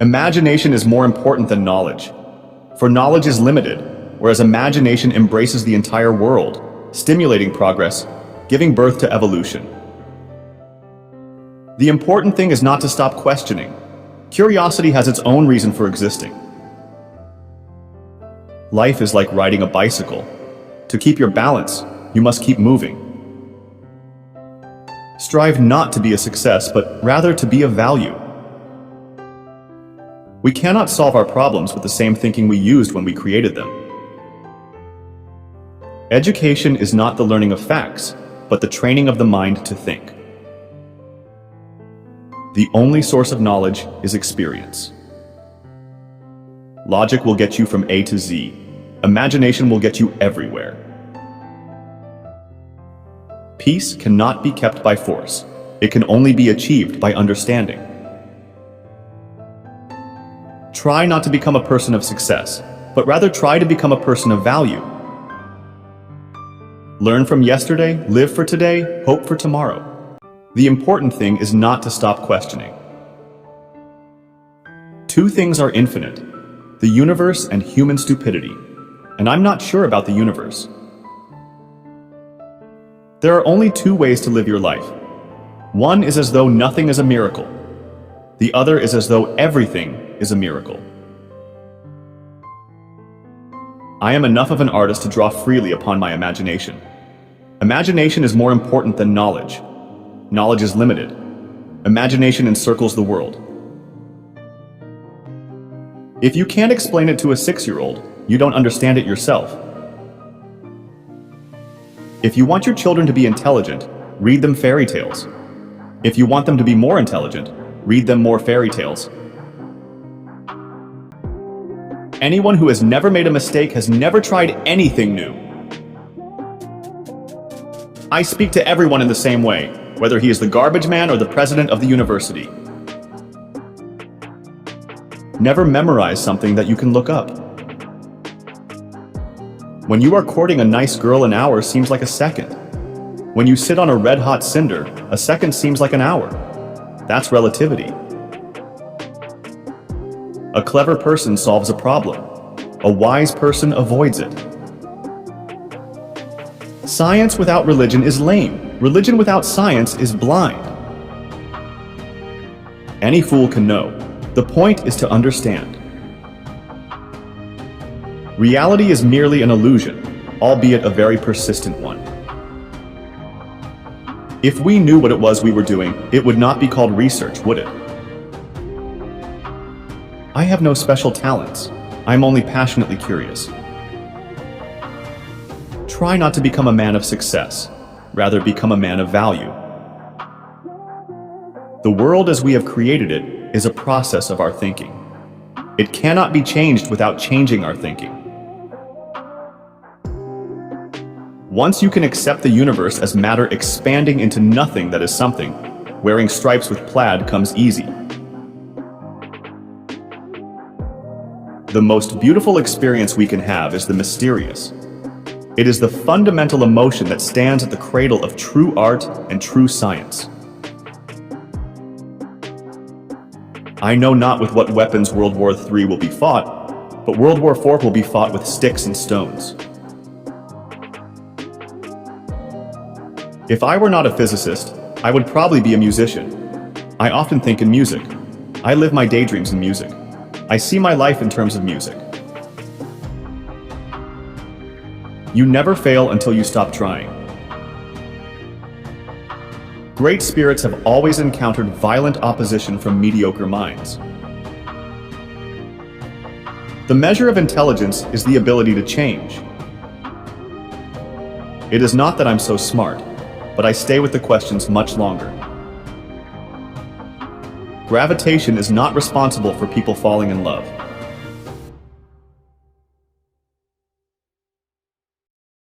Imagination is more important than knowledge, for knowledge is limited, whereas imagination embraces the entire world, stimulating progress, giving birth to evolution. The important thing is not to stop questioning. Curiosity has its own reason for existing. Life is like riding a bicycle. To keep your balance, you must keep moving. Strive not to be a success, but rather to be of value. We cannot solve our problems with the same thinking we used when we created them. Education is not the learning of facts, but the training of the mind to think. The only source of knowledge is experience. Logic will get you from A to Z. Imagination will get you everywhere. Peace cannot be kept by force. It can only be achieved by understanding. Try not to become a person of success, but rather try to become a person of value. Learn from yesterday, live for today, hope for tomorrow. The important thing is not to stop questioning. Two things are infinite: the universe and human stupidity. And I'm not sure about the universe. There are only two ways to live your life. One is as though nothing is a miracle. The other is as though everything is a miracle. I am enough of an artist to draw freely upon my imagination. Imagination is more important than knowledge. Knowledge is limited. Imagination encircles the world. If you can't explain it to a 6-year-old, you don't understand it yourself. If you want your children to be intelligent, read them fairy tales. If you want them to be more intelligent, read them more fairy tales. Anyone who has never made a mistake has never tried anything new. I speak to everyone in the same way, whether he is the garbage man or the president of the university. Never memorize something that you can look up. When you are courting a nice girl, an hour seems like a second. When you sit on a red-hot cinder, a second seems like an hour. That's relativity. A clever person solves a problem. A wise person avoids it. Science without religion is lame. Religion without science is blind. Any fool can know. The point is to understand. Reality is merely an illusion, albeit a very persistent one. If we knew what it was we were doing, it would not be called research, would it? I have no special talents. I'm only passionately curious. Try not to become a man of success. Rather, become a man of value. The world as we have created it is a process of our thinking. It cannot be changed without changing our thinking. Once you can accept the universe as matter expanding into nothing that is something, wearing stripes with plaid comes easy. The most beautiful experience we can have is the mysterious. It is the fundamental emotion that stands at the cradle of true art and true science. I know not with what weapons World War III will be fought, but World War IV will be fought with sticks and stones. If I were not a physicist, I would probably be a musician. I often think in music. I live my daydreams in music. I see my life in terms of music. You never fail until you stop trying. Great spirits have always encountered violent opposition from mediocre minds. The measure of intelligence is the ability to change. It is not that I'm so smart, but I stay with the questions much longer. Gravitation is not responsible for people falling in love.